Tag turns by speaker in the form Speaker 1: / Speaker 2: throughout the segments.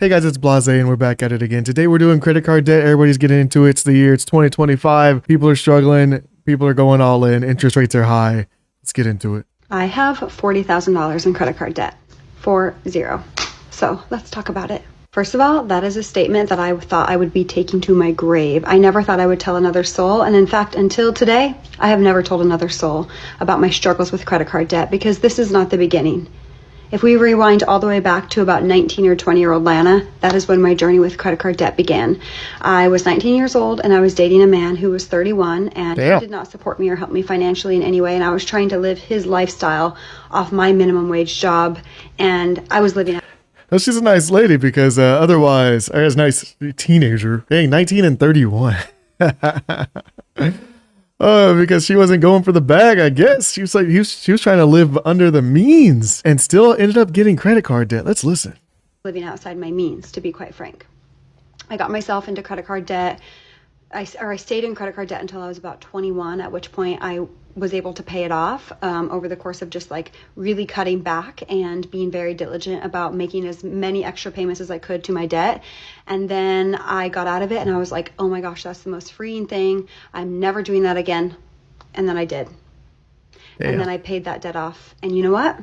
Speaker 1: Hey guys, it's Blahzaye and we're back at it again. Today we're doing credit card debt. Everybody's getting into it. It's the year. It's 2025. People are struggling. People are going all in. Interest rates are high. Let's get into it.
Speaker 2: I have $40,000 in credit card debt. 40. So let's talk about it. First of all, that is a statement that I thought I would be taking to my grave. I never thought I would tell another soul. And in fact, until today, I have never told another soul about my struggles with credit card debt because this is not the beginning. If we rewind all the way back to about 19 or 20-year-old Lana, that is when my journey with credit card debt began. I was 19 years old and I was dating a man who was 31 and he did not support me or help me financially in any way. And I was trying to live his lifestyle off my minimum wage job. And I was living.
Speaker 1: Well, she's a nice lady because otherwise, or as a nice teenager, dang, 19 and 31. Because she wasn't going for the bag, I guess. She was like, she was trying to live under the means and still ended up getting credit card debt. Let's listen.
Speaker 2: Living outside my means, to be quite frank. I got myself into credit card debt. I stayed in credit card debt until I was about 21, at which point I was able to pay it off over the course of just like really cutting back and being very diligent about making as many extra payments as I could to my debt. And then I got out of it and I was like, oh my gosh, that's the most freeing thing. I'm never doing that again. And then I did. Damn. And then I paid that debt off. And you know what?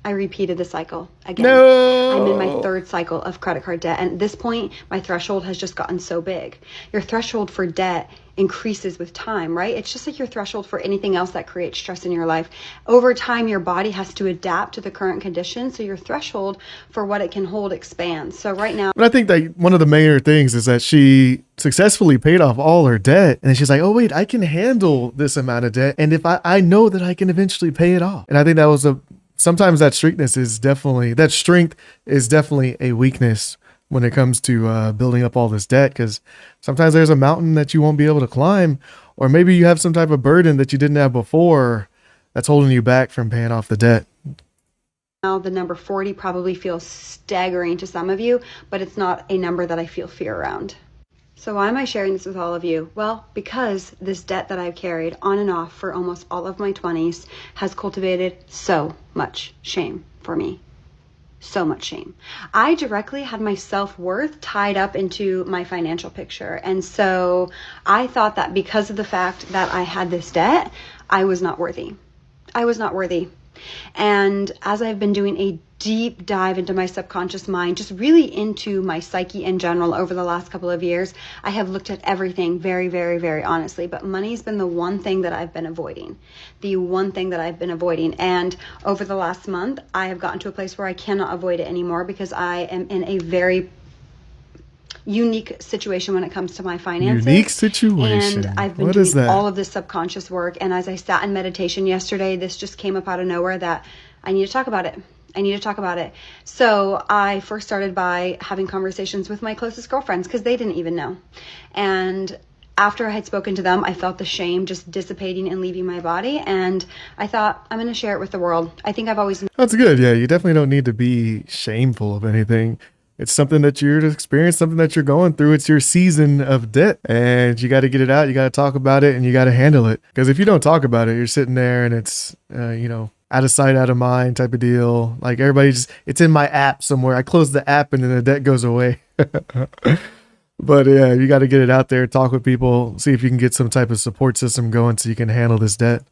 Speaker 2: I repeated the cycle again.
Speaker 1: No.
Speaker 2: I'm in my third cycle of credit card debt. And at this point, my threshold has just gotten so big. Your threshold for debt increases with time, right? It's just like your threshold for anything else that creates stress in your life. Over time, your body has to adapt to the current conditions. So your threshold for what it can hold expands. So right now.
Speaker 1: But I think that one of the major things is that she successfully paid off all her debt. And then she's like, oh, wait, I can handle this amount of debt. And if I know that I can eventually pay it off. And I think that was sometimes that strength is definitely a weakness when it comes to building up all this debt, because sometimes there's a mountain that you won't be able to climb, or maybe you have some type of burden that you didn't have before that's holding you back from paying off the debt.
Speaker 2: Now the number 40 probably feels staggering to some of you, but it's not a number that I feel fear around. So why am I sharing this with all of you? Well, because this debt that I've carried on and off for almost all of my 20s has cultivated so much shame for me. So much shame. I directly had my self-worth tied up into my financial picture. And so I thought that because of the fact that I had this debt, I was not worthy. I was not worthy. And as I've been doing a deep dive into my subconscious mind, just really into my psyche in general over the last couple of years, I have looked at everything very, very, very honestly. But money's been the one thing that I've been avoiding. The one thing that I've been avoiding. And over the last month, I have gotten to a place where I cannot avoid it anymore because I am in a very unique situation when it comes to my finances.
Speaker 1: Unique situation.
Speaker 2: And I've been doing all of this subconscious work. And as I sat in meditation yesterday, this just came up out of nowhere that I need to talk about it. I need to talk about it. So I first started by having conversations with my closest girlfriends because they didn't even know. And after I had spoken to them, I felt the shame just dissipating and leaving my body. And I thought, I'm going to share it with the world. I think I've always...
Speaker 1: That's good. Yeah, you definitely don't need to be shameful of anything. It's something that you're to experience, something that you're going through. It's your season of debt and you got to get it out. You got to talk about it and you got to handle it. Because if you don't talk about it, you're sitting there and it's, out of sight, out of mind type of deal. Like it's in my app somewhere. I close the app and then the debt goes away. But yeah, you got to get it out there, talk with people, see if you can get some type of support system going so you can handle this debt.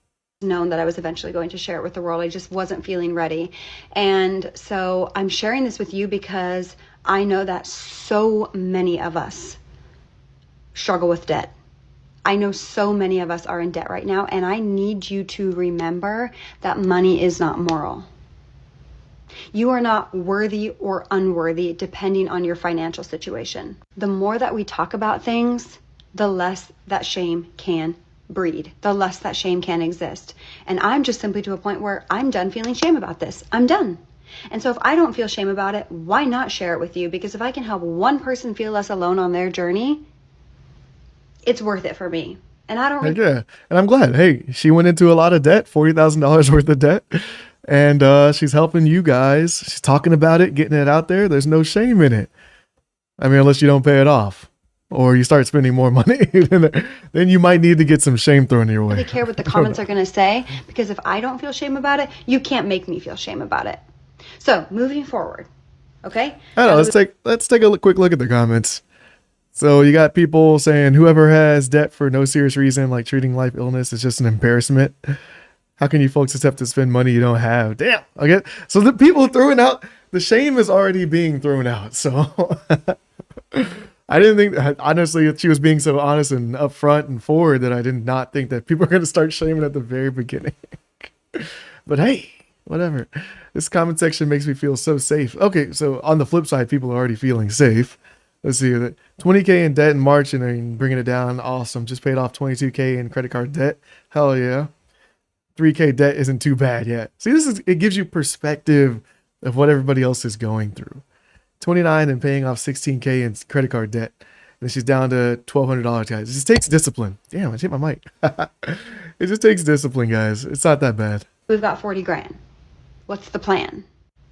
Speaker 2: Known that I was eventually going to share it with the world. I just wasn't feeling ready. And so I'm sharing this with you because I know that so many of us struggle with debt. I know so many of us are in debt right now, and I need you to remember that money is not moral. You are not worthy or unworthy depending on your financial situation. The more that we talk about things, the less that shame can breed, the less that shame can exist. And I'm just simply to a point where I'm done feeling shame about this. I'm done. And so if I don't feel shame about it, why not share it with you? Because if I can help one person feel less alone on their journey, it's worth it for me. And I don't...
Speaker 1: Yeah. And I'm glad. Hey, she went into a lot of debt, $40,000 worth of debt. And she's helping you guys. She's talking about it, getting it out there. There's no shame in it. I mean, unless you don't pay it off or you start spending more money, then you might need to get some shame thrown your way.
Speaker 2: I don't really care what the comments are going to say, because if I don't feel shame about it, you can't make me feel shame about it. So moving forward, Okay?
Speaker 1: I don't
Speaker 2: Now
Speaker 1: know.
Speaker 2: that
Speaker 1: Let's take a quick look at the comments. So you got people saying whoever has debt for no serious reason, like treating life illness, is just an embarrassment. How can you folks accept to spend money you don't have? Damn. Okay. So the people throwing out the shame is already being thrown out. So I didn't think, honestly, she was being so honest and upfront and forward that I did not think that people are going to start shaming at the very beginning. But hey, whatever. This comment section makes me feel so safe. Okay, so on the flip side, people are already feeling safe. Let's see that 20K in debt in March and then bringing it down. Awesome. Just paid off 22K in credit card debt. Hell yeah. 3K debt isn't too bad yet. See, it gives you perspective of what everybody else is going through. 29 and paying off 16K in credit card debt. And she's down to $1,200, guys. It just takes discipline. Damn, I just hit my mic. It just takes discipline, guys. It's not that bad.
Speaker 2: we've got 40 grand. What's the plan?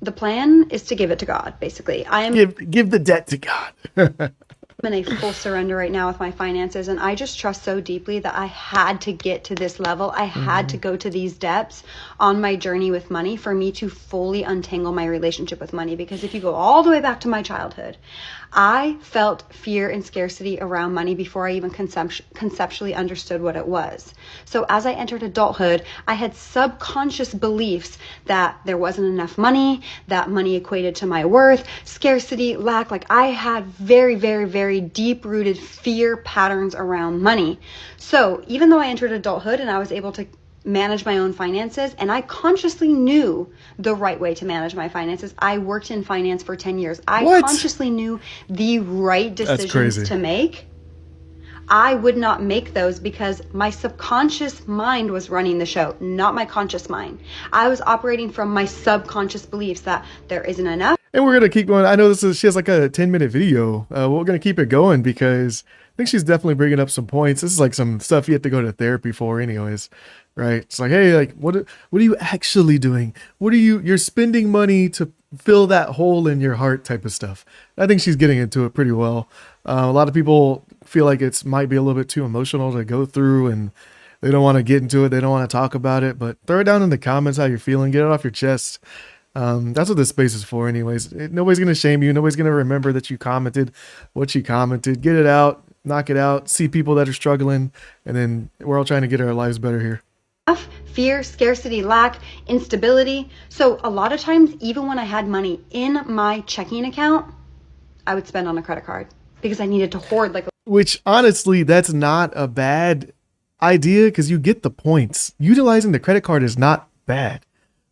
Speaker 2: The plan is to give it to God, basically. I am
Speaker 1: Give the debt to God.
Speaker 2: in a full surrender right now with my finances, and I just trust so deeply that I had to get to this level. I had to go to these depths on my journey with money for me to fully untangle my relationship with money. Because if you go all the way back to my childhood, I felt fear and scarcity around money before I even conceptually understood what it was. So as I entered adulthood, I had subconscious beliefs that there wasn't enough money, that money equated to my worth, scarcity, lack. Like I had very, very, very deep-rooted fear patterns around money. So even though I entered adulthood and I was able to manage my own finances, and I consciously knew the right way to manage my finances. I worked in finance for 10 years. I consciously knew the right decisions to make. I would not make those because my subconscious mind was running the show, not my conscious mind. I was operating from my subconscious beliefs that there isn't enough.
Speaker 1: And we're going to keep going. I know she has like a 10-minute video. We're going to keep it going because I think she's definitely bringing up some points. This is like some stuff you have to go to therapy for anyways, right? It's like, hey, like what are you actually doing? You're spending money to fill that hole in your heart type of stuff. I think she's getting into it pretty well. A lot of people feel like it might be a little bit too emotional to go through and they don't want to get into it. They don't want to talk about it, but throw it down in the comments how you're feeling. Get it off your chest. That's what this space is for anyways. Nobody's going to shame you. Nobody's going to remember that you commented what you commented. Get it out, knock it out, see people that are struggling, and then we're all trying to get our lives better here.
Speaker 2: Fear, scarcity, lack, instability. So a lot of times, even when I had money in my checking account, I would spend on a credit card because I needed to hoard
Speaker 1: which honestly, that's not a bad idea because you get the points. Utilizing the credit card is not bad.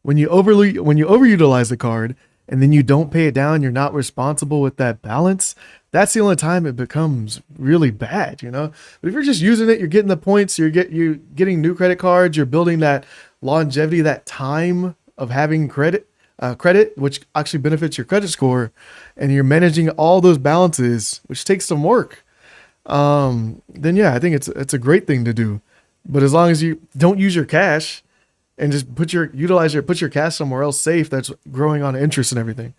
Speaker 1: When you overutilize the card and then you don't pay it down, you're not responsible with that balance. That's the only time it becomes really bad, you know? But if you're just using it, you're getting the points, you're getting new credit cards, you're building that longevity, that time of having credit, which actually benefits your credit score, and you're managing all those balances, which takes some work. Then yeah, I think it's a great thing to do. But as long as you don't use your cash and just put your cash somewhere else safe that's growing on interest and everything.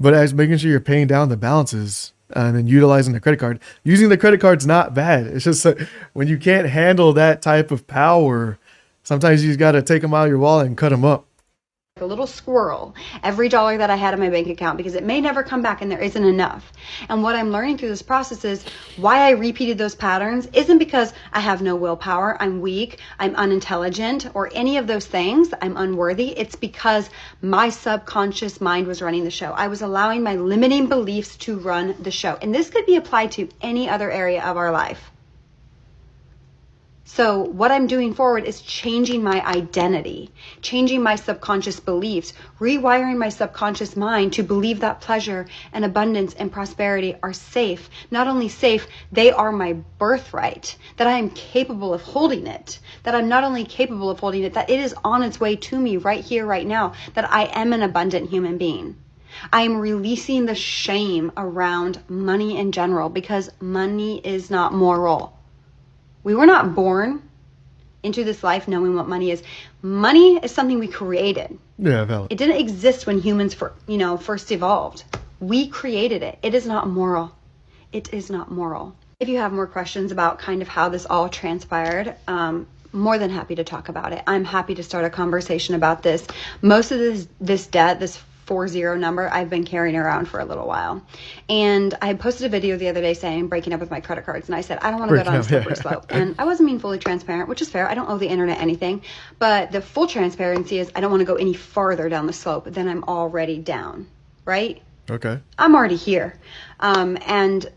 Speaker 1: But as making sure you're paying down the balances and then utilizing the credit card. Using the credit card's not bad. It's just when you can't handle that type of power, sometimes you just got to take them out of your wallet and cut them up.
Speaker 2: A little squirrel every dollar that I had in my bank account because it may never come back and there isn't enough. And what I'm learning through this process is why I repeated those patterns isn't because I have no willpower, I'm weak, I'm unintelligent, or any of those things, I'm unworthy. It's because my subconscious mind was running the show. I was allowing my limiting beliefs to run the show. And this could be applied to any other area of our life. So what I'm doing forward is changing my identity, changing my subconscious beliefs, rewiring my subconscious mind to believe that pleasure and abundance and prosperity are safe. Not only safe, they are my birthright, that I am capable of holding it, that I'm not only capable of holding it, that it is on its way to me right here, right now, that I am an abundant human being. I am releasing the shame around money in general because money is not moral. We were not born into this life knowing what money is. Money is something we created.
Speaker 1: Yeah, valid.
Speaker 2: It didn't exist when humans first evolved. We created it. It is not moral. It is not moral. If you have more questions about kind of how this all transpired, more than happy to talk about it. I'm happy to start a conversation about this. Most of this debt, this 40 number I've been carrying around for a little while. And I posted a video the other day saying I'm breaking up with my credit cards. And I said, I don't want to go down a slippery slope. And I wasn't being fully transparent, which is fair. I don't owe the internet anything. But the full transparency is I don't want to go any farther down the slope than I'm already down, right?
Speaker 1: Okay.
Speaker 2: I'm already here. And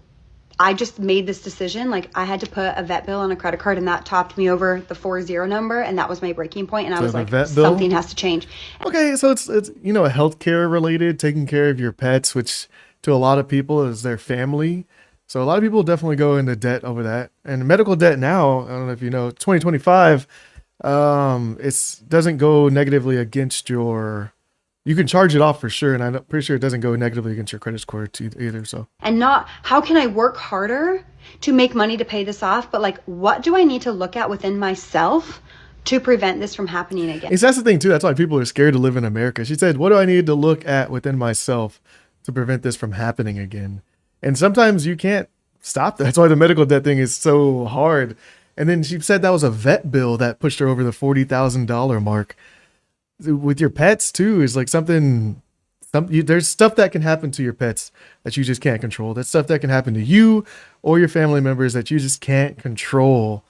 Speaker 2: I just made this decision. Like, I had to put a vet bill on a credit card, and that topped me over the 40 number, and that was my breaking point. And I was like, something has to change.
Speaker 1: Okay, so it's you know, healthcare related, taking care of your pets, which to a lot of people is their family. So a lot of people definitely go into debt over that. And medical debt now, I don't know if you know, 2025, it doesn't go negatively against your. You can charge it off for sure, and I'm pretty sure it doesn't go negatively against your credit score either. So,
Speaker 2: and not how can I work harder to make money to pay this off, but like, what do I need to look at within myself to prevent this from happening again?
Speaker 1: That's the thing too. That's why people are scared to live in America. She said, "What do I need to look at within myself to prevent this from happening again?" And sometimes you can't stop that. That's why the medical debt thing is so hard. And then she said that was a vet bill that pushed her over the $40,000 mark. With your pets too is like there's stuff that can happen to your pets that you just can't control. That's stuff that can happen to you or your family members that you just can't control.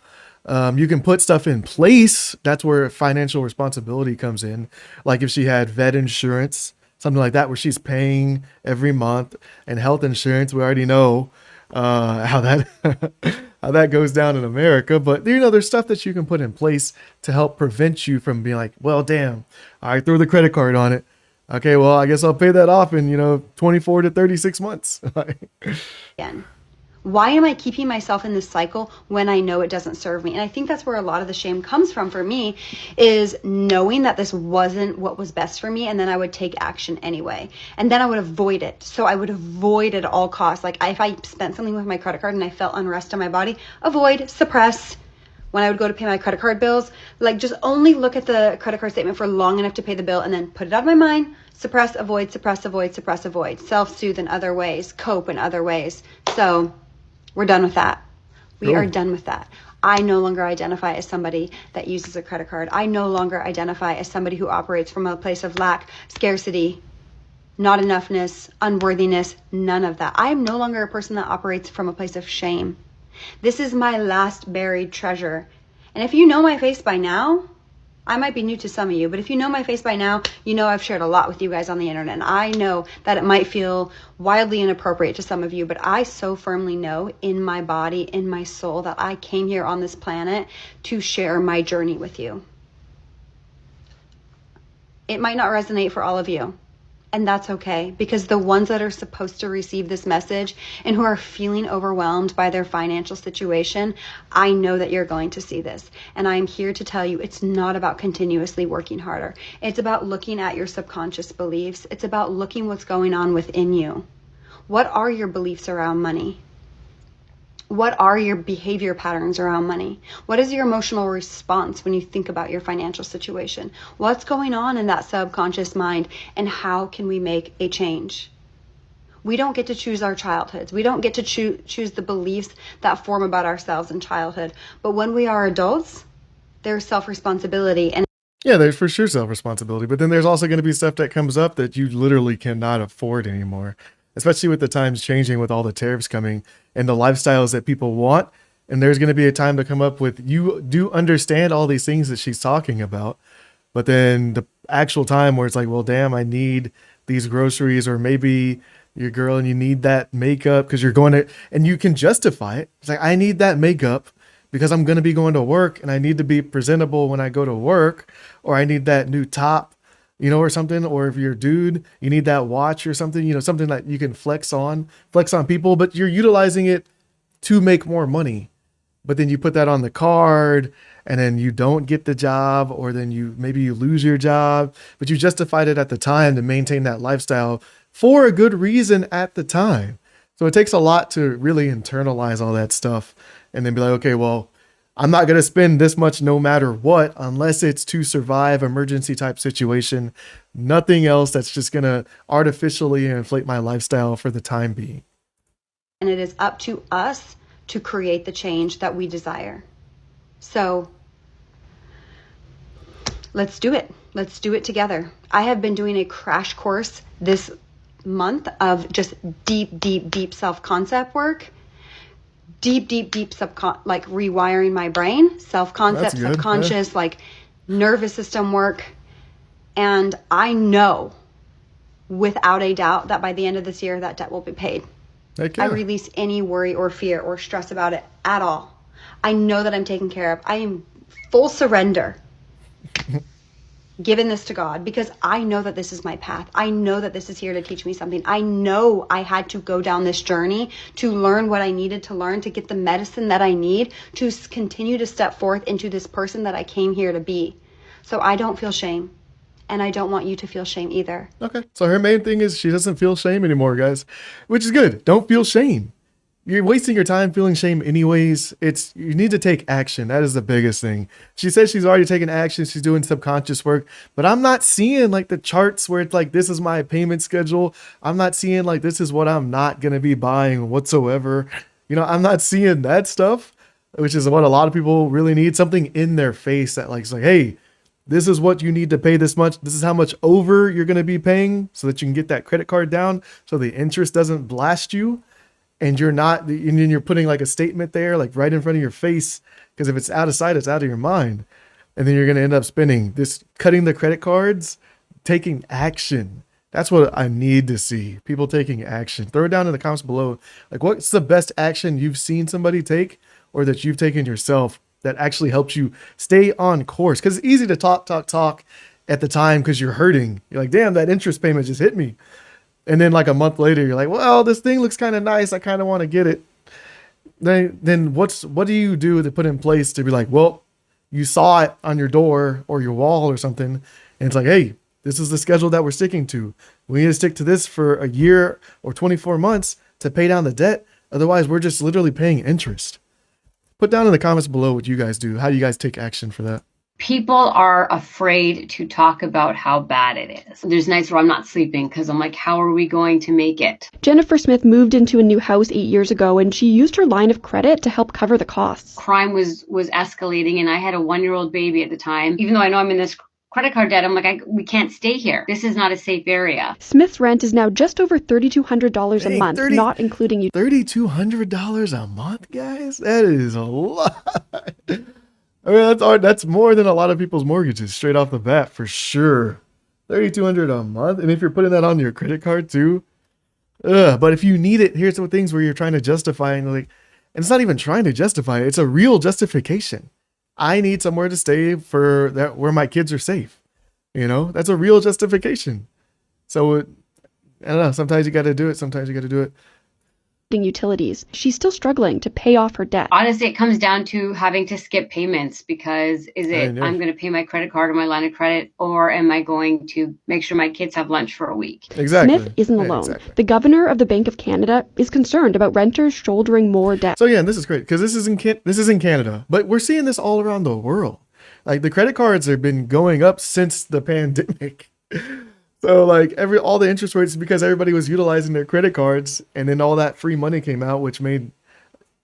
Speaker 1: You can put stuff in place. That's where financial responsibility comes in. Like if she had vet insurance, something like that, where she's paying every month, and health insurance, we already know how that how that goes down in America. But you know, there's stuff that you can put in place to help prevent you from being like, well, damn, I threw the credit card on it. Okay, well, I guess I'll pay that off in 24 to 36 months.
Speaker 2: Again. Why am I keeping myself in this cycle when I know it doesn't serve me? And I think that's where a lot of the shame comes from for me, is knowing that this wasn't what was best for me, and then I would take action anyway. And then I would avoid it. So I would avoid at all costs. Like if I spent something with my credit card and I felt unrest in my body, avoid, suppress. When I would go to pay my credit card bills, like just only look at the credit card statement for long enough to pay the bill and then put it out of my mind, suppress, avoid, suppress, avoid, suppress, avoid, self-soothe in other ways, cope in other ways. So we're done with that. We are done with that. I no longer identify as somebody that uses a credit card. I no longer identify as somebody who operates from a place of lack, scarcity, not enoughness, unworthiness, none of that. I am no longer a person that operates from a place of shame. This is my last buried treasure. And if you know my face by now, I might be new to some of you, but if you know my face by now, you know I've shared a lot with you guys on the internet. And I know that it might feel wildly inappropriate to some of you, but I so firmly know in my body, in my soul, that I came here on this planet to share my journey with you. It might not resonate for all of you. And that's okay, because the ones that are supposed to receive this message and who are feeling overwhelmed by their financial situation, I know that you're going to see this. And I'm here to tell you it's not about continuously working harder. It's about looking at your subconscious beliefs. It's about looking what's going on within you. What are your beliefs around money? What are your behavior patterns around money? What is your emotional response when you think about your financial situation? What's going on in that subconscious mind, and how can we make a change? We don't get to choose our childhoods. We don't get to choose the beliefs that form about ourselves in childhood. But when we are adults, there's self-responsibility. And
Speaker 1: yeah, there's for sure self-responsibility, but then there's also going to be stuff that comes up that you literally cannot afford anymore, especially with the times changing, with all the tariffs coming and the lifestyles that people want. And there's going to be a time to come up with, you do understand all these things that she's talking about, but then the actual time where it's like, well, damn, I need these groceries, or maybe you're a girl and you need that makeup because you're going to, and you can justify it. It's like, I need that makeup because I'm going to be going to work and I need to be presentable when I go to work, or I need that new top, or something. Or if you're a dude, you need that watch or something, something that you can flex on people, but you're utilizing it to make more money. But then you put that on the card and then you don't get the job, or then maybe you lose your job, but you justified it at the time to maintain that lifestyle for a good reason at the time. So it takes a lot to really internalize all that stuff and then be like, okay, well, I'm not going to spend this much no matter what, unless it's to survive emergency type situation. Nothing else that's just going to artificially inflate my lifestyle for the time being.
Speaker 2: And it is up to us to create the change that we desire. So let's do it. Let's do it together. I have been doing a crash course this month of just deep self-concept work. Deep like rewiring my brain, self-concept,
Speaker 1: That's good.
Speaker 2: subconscious, like nervous system work. And I know without a doubt that by the end of this year, that debt will be paid.
Speaker 1: Heck yeah.
Speaker 2: I release any worry or fear or stress about it at all. I know that I'm taken care of. I am full surrender. Giving this to God because I know that this is my path. I know that this is here to teach me something. I know I had to go down this journey to learn what I needed to learn, to get the medicine that I need to continue to step forth into this person that I came here to be. So I don't feel shame. And I don't want you to feel shame either.
Speaker 1: Okay. So her main thing is she doesn't feel shame anymore, guys, which is good. Don't feel shame. You're wasting your time feeling shame anyways. You need to take action. That is the biggest thing. She says she's already taken action. She's doing subconscious work, but I'm not seeing like the charts where it's like, this is my payment schedule. I'm not seeing like, this is what I'm not going to be buying whatsoever. You know, I'm not seeing that stuff, which is what a lot of people really need. Something in their face that like, is like, hey, this is what you need to pay this much. This is how much over you're going to be paying so that you can get that credit card down. So the interest doesn't blast you. And you're putting like a statement there, like right in front of your face. Because if it's out of sight, it's out of your mind. And then you're going to end up cutting the credit cards, taking action. That's what I need to see. People taking action. Throw it down in the comments below. Like, what's the best action you've seen somebody take or that you've taken yourself that actually helps you stay on course? Because it's easy to talk at the time because you're hurting. You're like, damn, that interest payment just hit me. And then like a month later, you're like, well, this thing looks kind of nice. I kind of want to get it. Then what do you do to put in place to be like, well, you saw it on your door or your wall or something. And it's like, hey, this is the schedule that we're sticking to. We need to stick to this for a year or 24 months to pay down the debt. Otherwise, we're just literally paying interest. Put down in the comments below what you guys do. How do you guys take action for that?
Speaker 3: People are afraid to talk about how bad it is. There's nights where I'm not sleeping because I'm like, how are we going to make it?
Speaker 4: Jennifer Smith moved into a new house 8 years ago, and she used her line of credit to help cover the costs.
Speaker 3: Crime was escalating, and I had a 1-year-old baby at the time. Even though I know I'm in this credit card debt, I'm like, we can't stay here. This is not a safe area.
Speaker 4: Smith's rent is now just over $3,200 a month, not including
Speaker 1: $3,200 a month, guys? That is a lot. I mean, that's more than a lot of people's mortgages straight off the bat for sure. $3,200 a month. And if you're putting that on your credit card too, but if you need it, here's the things where you're trying to justify and it's not even trying to justify it. It's a real justification. I need somewhere to stay for that where my kids are safe. You know, that's a real justification. So I don't know. Sometimes you got to do it. Sometimes you got to do it.
Speaker 4: Utilities. She's still struggling to pay off her debt.
Speaker 3: Honestly, it comes down to having to skip payments because I'm going to pay my credit card or my line of credit, or am I going to make sure my kids have lunch for a week?
Speaker 1: Exactly.
Speaker 4: Smith isn't alone. The governor of the Bank of Canada is concerned about renters shouldering more debt.
Speaker 1: So yeah, and this is great because this is in Canada, but we're seeing this all around the world. Like the credit cards have been going up since the pandemic. So like all the interest rates because everybody was utilizing their credit cards, and then all that free money came out, which made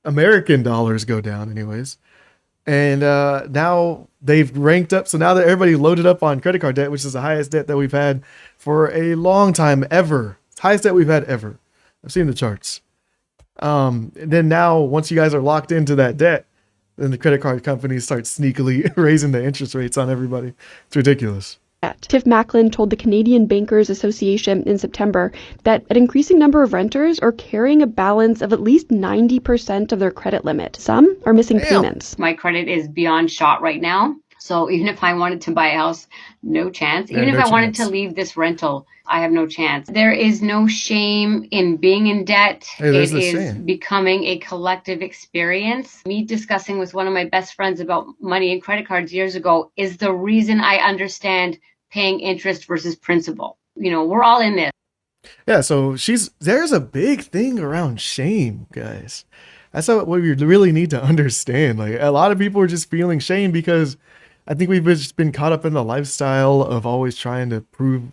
Speaker 1: American dollars go down anyways. And now they've ranked up. So now that everybody loaded up on credit card debt, which is the highest debt that we've had for a long time ever. Highest debt we've had ever. I've seen the charts. And then now once you guys are locked into that debt, then the credit card companies start sneakily raising the interest rates on everybody. It's ridiculous.
Speaker 4: Tiff Macklin told the Canadian Bankers Association in September that an increasing number of renters are carrying a balance of at least 90% of their credit limit. Some are missing payments.
Speaker 3: My credit is beyond shot right now. So even if I wanted to buy a house, no chance. Even if I wanted to leave this rental, I have no chance. There is no shame in being in debt. It is becoming a collective experience. Me discussing with one of my best friends about money and credit cards years ago is the reason I understand paying interest versus principal. You know, we're all in this.
Speaker 1: Yeah, so there's a big thing around shame, guys. That's what we really need to understand. Like a lot of people are just feeling shame because I think we've just been caught up in the lifestyle of always trying to prove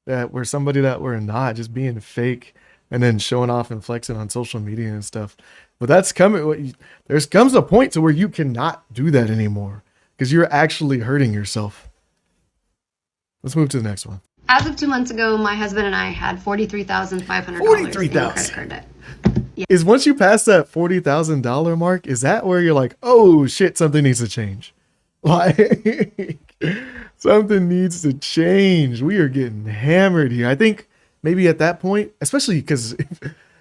Speaker 1: that we're somebody that we're not, just being fake and then showing off and flexing on social media and stuff. But that's coming. There comes a point to where you cannot do that anymore because you're actually hurting yourself. Let's move to the next one.
Speaker 5: As of 2 months ago, my husband and I had $43,500 in credit card debt.
Speaker 1: Is once you pass that $40,000 mark, is that where you're like, oh shit, something needs to change? Like, something needs to change. We are getting hammered here. I think maybe at that point, especially because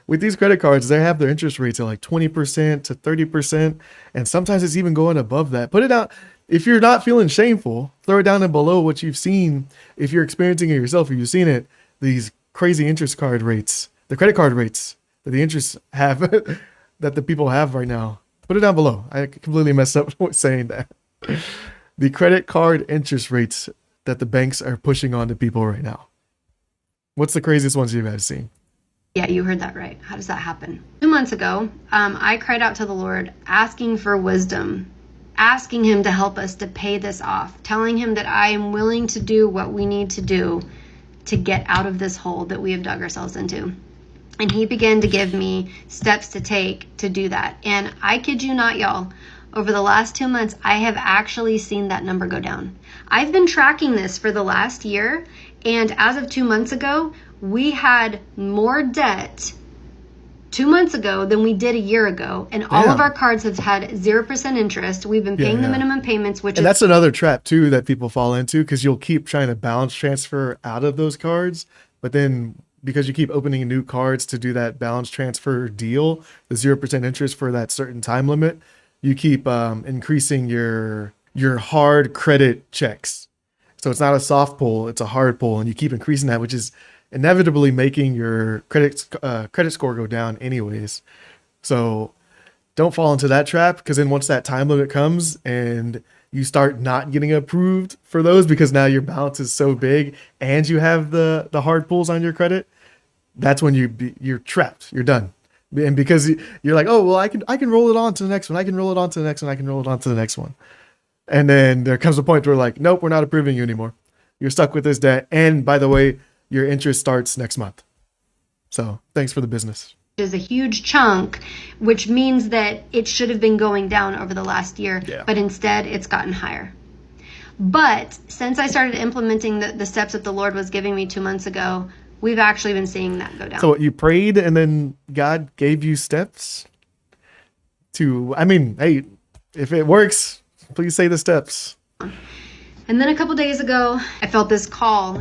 Speaker 1: with these credit cards, they have their interest rates at like 20% to 30%. And sometimes it's even going above that. Put it out. If you're not feeling shameful, throw it down and below what you've seen. If you're experiencing it yourself, if you've seen it, these crazy interest card rates, the credit card rates that the interests have, that the people have right now. Put it down below. I completely messed up saying that. The credit card interest rates that the banks are pushing on to people right now. What's the craziest ones you guys seen?
Speaker 5: Yeah, you heard that right. How does that happen? 2 months ago, I cried out to the Lord, asking for wisdom, asking him to help us to pay this off, telling him that I am willing to do what we need to do to get out of this hole that we have dug ourselves into. And he began to give me steps to take to do that. And I kid you not, y'all, over the last 2 months, I have actually seen that number go down. I've been tracking this for the last year, and as of 2 months ago, we had more debt 2 months ago than we did a year ago, and all of our cards have had 0% interest. We've been paying the minimum payments, which
Speaker 1: and that's another trap too that people fall into, because you'll keep trying to balance transfer out of those cards, but then because you keep opening new cards to do that balance transfer deal, the 0% interest for that certain time limit, you keep increasing your hard credit checks. So it's not a soft pull, it's a hard pull, and you keep increasing that, which is inevitably making your credit score go down anyways. So don't fall into that trap, because then once that time limit comes and you start not getting approved for those because now your balance is so big and you have the hard pulls on your credit, that's when you're trapped. You're done. And because you're like, oh, well, I can roll it on to the next one. I can roll it on to the next one. I can roll it on to the next one. And then there comes a point where like, nope, we're not approving you anymore. You're stuck with this debt. And by the way, your interest starts next month. So thanks for the business.
Speaker 5: Is a huge chunk, which means that it should have been going down over the last year, but instead it's gotten higher. But since I started implementing the steps that the Lord was giving me 2 months ago, we've actually been seeing that go down.
Speaker 1: So you prayed and then God gave you steps to, I mean, hey, if it works, please say the steps.
Speaker 5: And then a couple days ago, I felt this call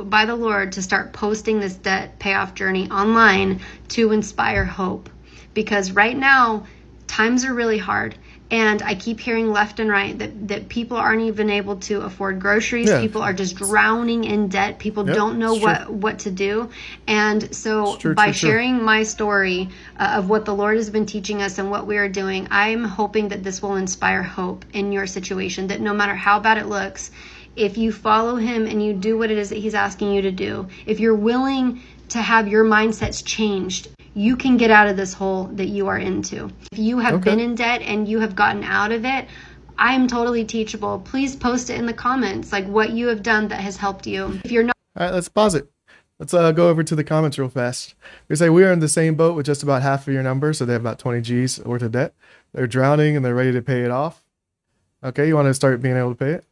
Speaker 5: by the Lord to start posting this debt payoff journey online to inspire hope. Because right now, times are really hard. And I keep hearing left and right that people aren't even able to afford groceries. Yeah. People are just drowning in debt. People don't know what to do. And so by sharing my story of what the Lord has been teaching us and what we are doing, I'm hoping that this will inspire hope in your situation, that no matter how bad it looks, if you follow him and you do what it is that he's asking you to do, if you're willing to have your mindsets changed, you can get out of this hole that you are into. If you have been in debt and you have gotten out of it, I'm totally teachable. Please post it in the comments, like what you have done that has helped you. If you're not.
Speaker 1: All right, let's pause it. Let's go over to the comments real fast. We say we are in the same boat with just about half of your number. So they have about 20 G's worth of debt. They're drowning and they're ready to pay it off. Okay, you want to start being able to pay it?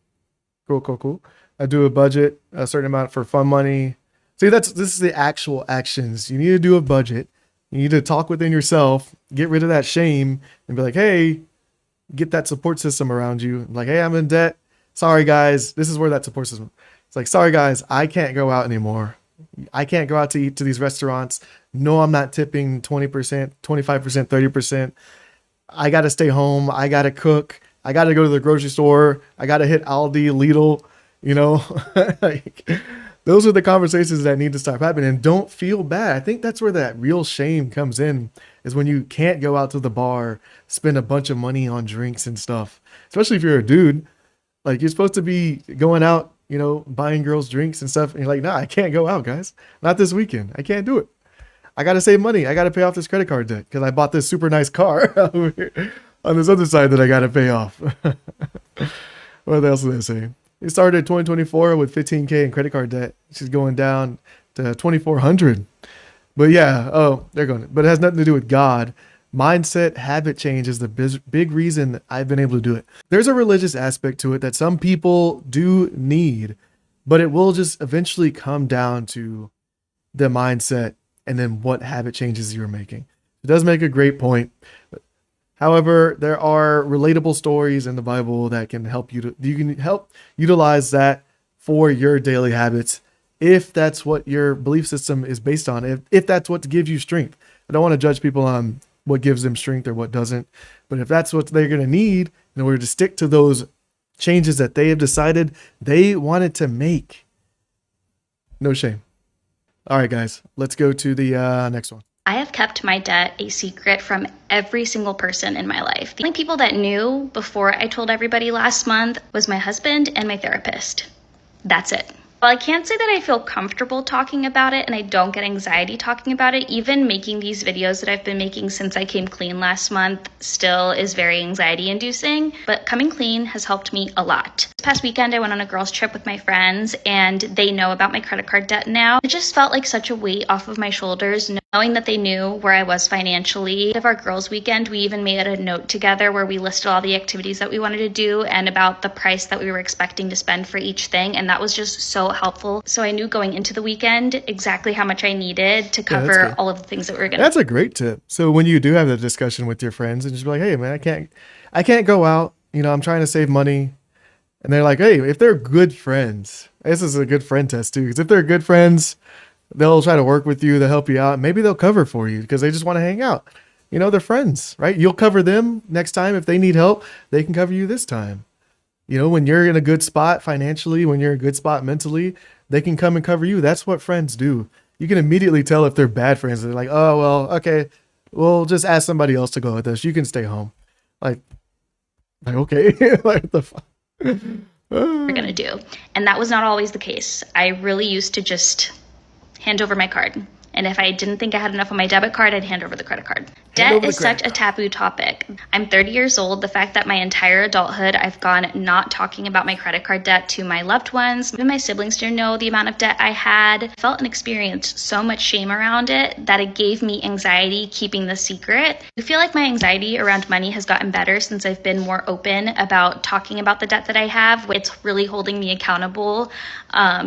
Speaker 1: Cool. I do a budget, a certain amount for fun money. See, this is the actual actions. You need to do a budget. You need to talk within yourself, get rid of that shame, and be like, hey, get that support system around you. Like, hey, I'm in debt. Sorry, guys. This is where that support system. It's like, sorry, guys, I can't go out anymore. I can't go out to eat to these restaurants. No, I'm not tipping 20%, 25%, 30%. I got to stay home. I got to cook. I got to go to the grocery store. I got to hit Aldi, Lidl, like, those are the conversations that need to start happening. And don't feel bad. I think that's where that real shame comes in, is when you can't go out to the bar, spend a bunch of money on drinks and stuff, especially if you're a dude. Like, you're supposed to be going out, buying girls drinks and stuff. And you're like, nah, I can't go out, guys. Not this weekend. I can't do it. I got to save money. I got to pay off this credit card debt because I bought this super nice car over here on this other side that I got to pay off. What else did I say? It started 2024 with 15K in credit card debt. She's going down to 2,400. But yeah, they're going. But it has nothing to do with God. Mindset, habit change is the big reason I've been able to do it. There's a religious aspect to it that some people do need. but it will just eventually come down to the mindset and then what habit changes you're making. It does make a great point. However, there are relatable stories in the Bible that can help you can help utilize that for your daily habits if that's what your belief system is based on, if that's what gives you strength. I don't want to judge people on what gives them strength or what doesn't, but if that's what they're going to need in order to stick to those changes that they have decided they wanted to make, no shame. All right, guys, let's go to the next one.
Speaker 6: I have kept my debt a secret from every single person in my life. The only people that knew before I told everybody last month was my husband and my therapist. That's it. Well, I can't say that I feel comfortable talking about it and I don't get anxiety talking about it. Even making these videos that I've been making since I came clean last month still is very anxiety inducing, but coming clean has helped me a lot. This past weekend, I went on a girls trip with my friends and they know about my credit card debt now. It just felt like such a weight off of my shoulders, knowing that they knew where I was financially. Of our girls weekend, we even made a note together where we listed all the activities that we wanted to do and about the price that we were expecting to spend for each thing. And that was just so helpful. So I knew going into the weekend exactly how much I needed to cover all of the things that we were going to.
Speaker 1: That's a great tip. So when you do have the discussion with your friends and just be like, hey man, I can't go out. You know, I'm trying to save money. And they're like, hey, if they're good friends, this is a good friend test too. Because if they're good friends, they'll try to work with you. They'll help you out. Maybe they'll cover for you because they just want to hang out. You know, they're friends, right? You'll cover them next time. If they need help, they can cover you this time. You know, when you're in a good spot financially, when you're in a good spot mentally, they can come and cover you. That's what friends do. You can immediately tell if they're bad friends. They're like, oh, well, okay, we'll just ask somebody else to go with us. You can stay home. Like okay. Like the fuck.
Speaker 6: We're going to do. And that was not always the case. I really used to just hand over my card. And if I didn't think I had enough on my debit card, I'd hand over the credit card. Debt is such a taboo topic. I'm 30 years old. The fact that my entire adulthood, I've gone not talking about my credit card debt to my loved ones. Even my siblings didn't know the amount of debt I had. I felt and experienced so much shame around it that it gave me anxiety keeping the secret. I feel like my anxiety around money has gotten better since I've been more open about talking about the debt that I have. It's really holding me accountable,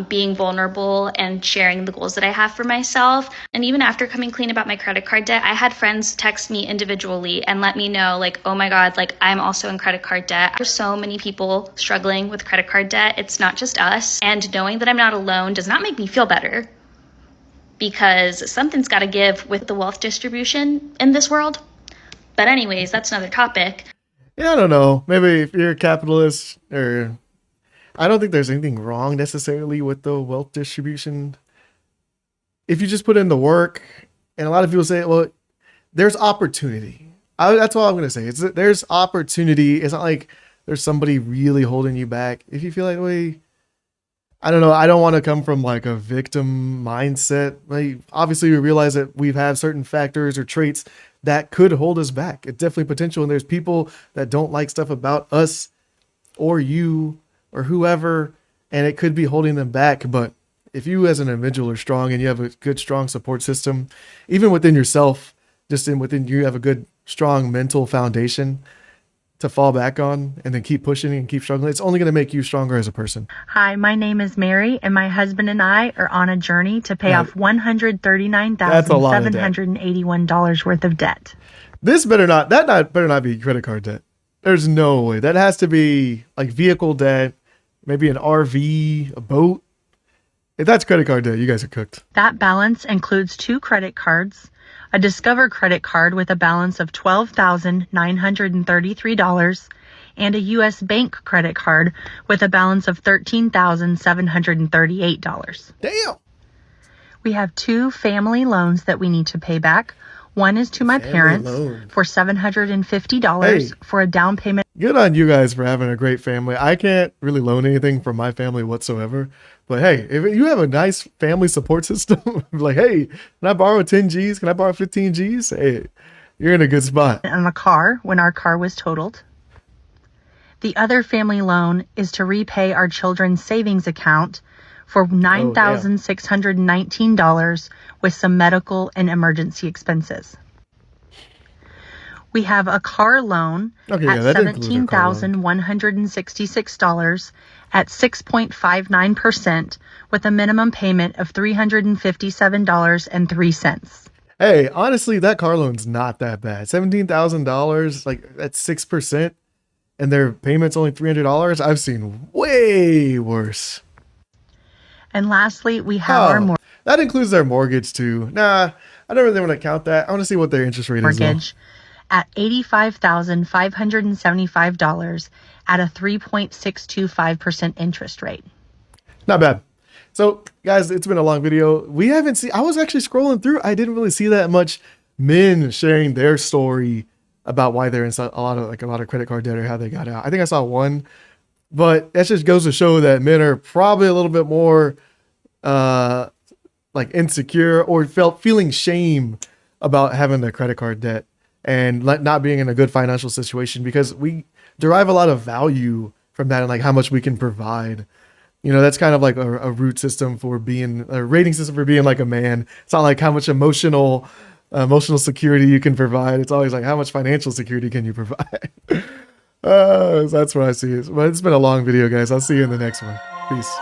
Speaker 6: being vulnerable and sharing the goals that I have for myself. And even after coming clean about my credit card debt, I had friends text me individually and let me know, like, oh my God, like I'm also in credit card debt. There's so many people struggling with credit card debt. It's not just us. And knowing that I'm not alone does not make me feel better because something's got to give with the wealth distribution in this world. But anyways, that's another topic.
Speaker 1: Yeah, I don't know. Maybe if you're a capitalist, or I don't think there's anything wrong necessarily with the wealth distribution. If you just put in the work, and a lot of people say, well, there's opportunity. That's all I'm going to say. There's opportunity. It's not like there's somebody really holding you back. If you feel like, wait, I don't know. I don't want to come from like a victim mindset. Like, obviously, we realize that we have certain factors or traits that could hold us back. It's definitely potential. And there's people that don't like stuff about us or you or whoever, and it could be holding them back. But if you as an individual are strong and you have a good, strong support system, even within yourself, within you have a good, strong mental foundation to fall back on and then keep pushing and keep struggling, it's only going to make you stronger as a person.
Speaker 7: Hi, my name is Mary, and my husband and I are on a journey to pay off $139,781 worth of debt.
Speaker 1: This better not be credit card debt. There's no way. That has to be like vehicle debt, maybe an RV, a boat. If that's credit card debt, you guys are cooked.
Speaker 7: That balance includes 2 credit cards, a Discover credit card with a balance of $12,933, and a U.S. Bank credit card with a balance of $13,738.
Speaker 1: Damn.
Speaker 7: We have 2 family loans that we need to pay back. One is to my parents for $750 for a down payment.
Speaker 1: Good on you guys for having a great family. I can't really loan anything from my family whatsoever. But hey, if you have a nice family support system, like, hey, can I borrow 10 G's? Can I borrow 15 G's? Hey, you're in a good spot.
Speaker 7: On a car when our car was totaled. The other family loan is to repay our children's savings account for $9,619 with some medical and emergency expenses. We have a car loan at $17,166 at 6.59% with a minimum payment of $357.03.
Speaker 1: Hey, honestly, that car loan's not that bad. $17,000, like that's 6%, and their payment's only $300. I've seen way worse.
Speaker 7: And lastly, we have our mortgage.
Speaker 1: That includes their mortgage too. Nah, I don't really want to count that. I want to see what their interest rate is.
Speaker 7: Mortgage at $85,575 at a 3.625% interest rate.
Speaker 1: Not bad. So, guys, it's been a long video. We haven't seen, I was actually scrolling through. I didn't really see that much men sharing their story about why they're in a lot of credit card debt or how they got out. I think I saw one, but that just goes to show that men are probably a little bit more like insecure or feeling shame about having the credit card debt and not being in a good financial situation, because we derive a lot of value from that and like how much we can provide. You know, that's kind of like a root system for being a rating system for being like a man. It's not like how much emotional security you can provide. It's always like how much financial security can you provide. That's what I see. But it's been a long video, guys. I'll see you in the next one. Peace.